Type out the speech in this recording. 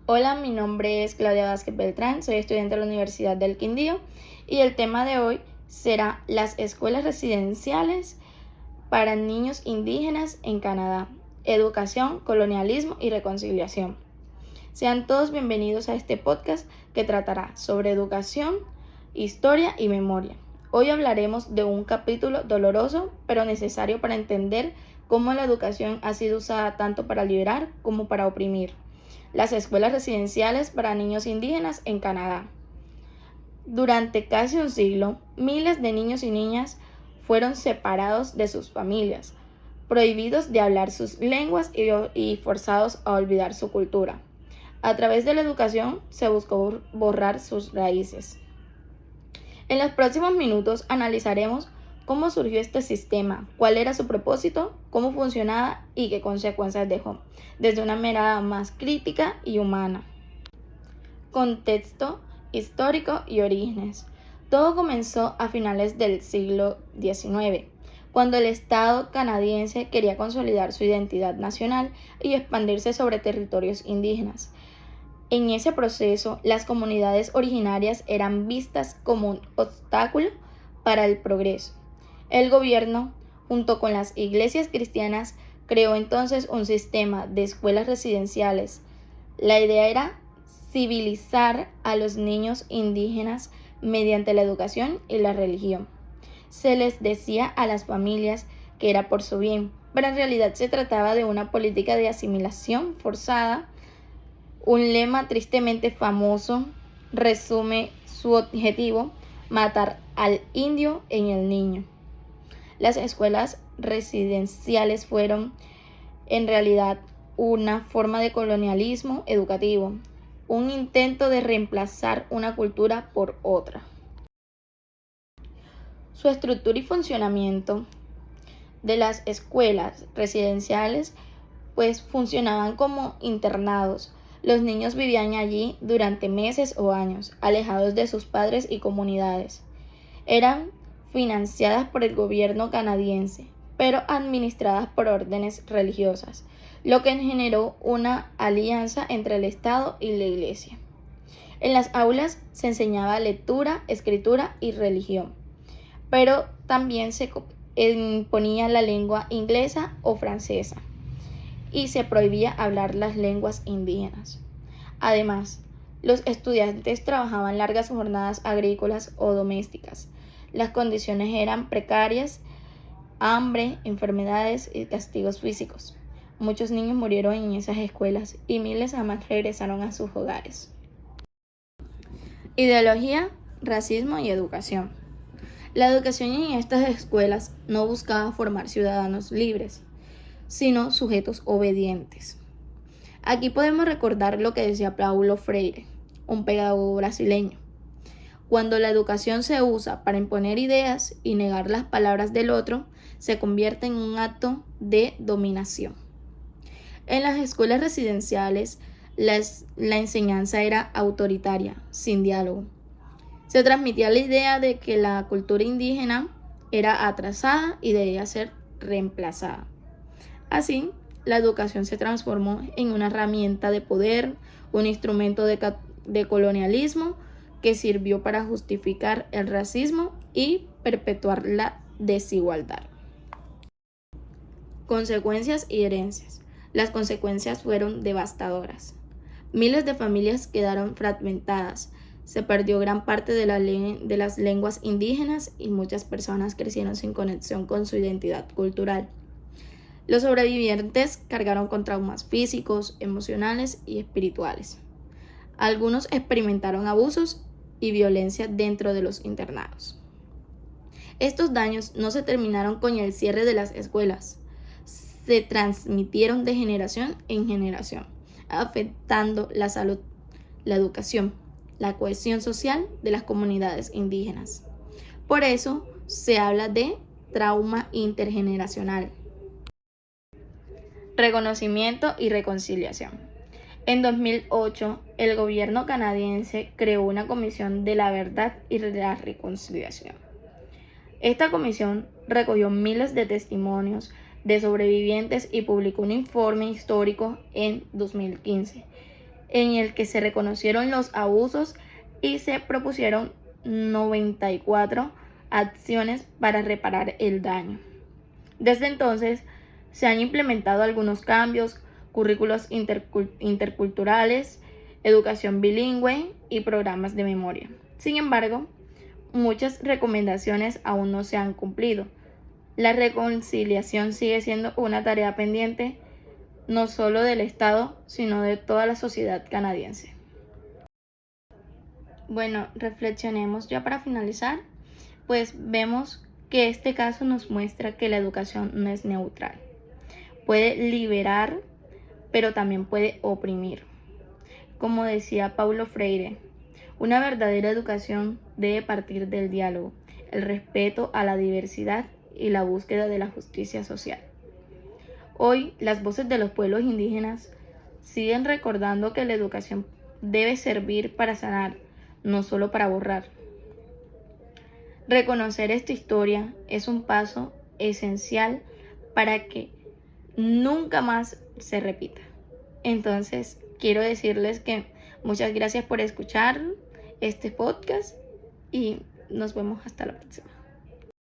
Hola, mi nombre es Claudia Vázquez Beltrán, soy estudiante de la Universidad del Quindío y el tema de hoy será las escuelas residenciales para niños indígenas en Canadá, educación, colonialismo y reconciliación. Sean todos bienvenidos a este podcast que tratará sobre educación, historia y memoria. Hoy hablaremos de un capítulo doloroso pero necesario para entender cómo la educación ha sido usada tanto para liberar como para oprimir. Las escuelas residenciales para niños indígenas en Canadá. Durante casi un siglo, miles de niños y niñas fueron separados de sus familias, prohibidos de hablar sus lenguas y forzados a olvidar su cultura. A través de la educación se buscó borrar sus raíces. En los próximos minutos analizaremos cómo surgió este sistema, cuál era su propósito, cómo funcionaba y qué consecuencias dejó, desde una mirada más crítica y humana. Contexto histórico y orígenes. Todo comenzó a finales del siglo XIX, cuando el Estado canadiense quería consolidar su identidad nacional y expandirse sobre territorios indígenas. En ese proceso, las comunidades originarias eran vistas como un obstáculo para el progreso. El gobierno, junto con las iglesias cristianas, creó entonces un sistema de escuelas residenciales. La idea era civilizar a los niños indígenas mediante la educación y la religión. Se les decía a las familias que era por su bien, pero en realidad se trataba de una política de asimilación forzada. Un lema tristemente famoso resume su objetivo: matar al indio en el niño. Las escuelas residenciales fueron en realidad una forma de colonialismo educativo, un intento de reemplazar una cultura por otra. Su estructura y funcionamiento de las escuelas residenciales pues funcionaban como internados. Los niños vivían allí durante meses o años, alejados de sus padres y comunidades. Eran financiadas por el gobierno canadiense, pero administradas por órdenes religiosas, lo que generó una alianza entre el Estado y la Iglesia. En las aulas se enseñaba lectura, escritura y religión, pero también se imponía la lengua inglesa o francesa y se prohibía hablar las lenguas indígenas. Además, los estudiantes trabajaban largas jornadas agrícolas o domésticas. Las condiciones eran precarias, hambre, enfermedades y castigos físicos. Muchos niños murieron en esas escuelas y miles jamás regresaron a sus hogares. Ideología, racismo y educación. La educación en estas escuelas no buscaba formar ciudadanos libres, sino sujetos obedientes. Aquí podemos recordar lo que decía Paulo Freire, un pedagogo brasileño. Cuando la educación se usa para imponer ideas y negar las palabras del otro, se convierte en un acto de dominación. En las escuelas residenciales, la enseñanza era autoritaria, sin diálogo. Se transmitía la idea de que la cultura indígena era atrasada y debía ser reemplazada. Así, la educación se transformó en una herramienta de poder, un instrumento de colonialismo que sirvió para justificar el racismo y perpetuar la desigualdad. Consecuencias y herencias. Las consecuencias fueron devastadoras. Miles de familias quedaron fragmentadas, se perdió gran parte de las lenguas indígenas y muchas personas crecieron sin conexión con su identidad cultural. Los sobrevivientes cargaron con traumas físicos, emocionales y espirituales. Algunos experimentaron abusos y violencia dentro de los internados. Estos daños no se terminaron con el cierre de las escuelas, se transmitieron de generación en generación, afectando la salud, la educación, la cohesión social de las comunidades indígenas. Por eso se habla de trauma intergeneracional. Reconocimiento y reconciliación. En 2008, el gobierno canadiense creó una comisión de la verdad y la reconciliación. Esta comisión recogió miles de testimonios de sobrevivientes y publicó un informe histórico en 2015. en el que se reconocieron los abusos y se propusieron 94 acciones para reparar el daño. Desde entonces se han implementado algunos cambios, currículos interculturales, educación bilingüe y programas de memoria. Sin embargo, muchas recomendaciones aún no se han cumplido. La reconciliación sigue siendo una tarea pendiente no solo del Estado, sino de toda la sociedad canadiense. Bueno, reflexionemos ya para finalizar, pues vemos que este caso nos muestra que la educación no es neutral. Puede liberar, pero también puede oprimir. Como decía Paulo Freire, una verdadera educación debe partir del diálogo, el respeto a la diversidad y la búsqueda de la justicia social. Hoy, las voces de los pueblos indígenas siguen recordando que la educación debe servir para sanar, no solo para borrar. Reconocer esta historia es un paso esencial para que nunca más se repita. Entonces, quiero decirles que muchas gracias por escuchar este podcast y nos vemos hasta la próxima.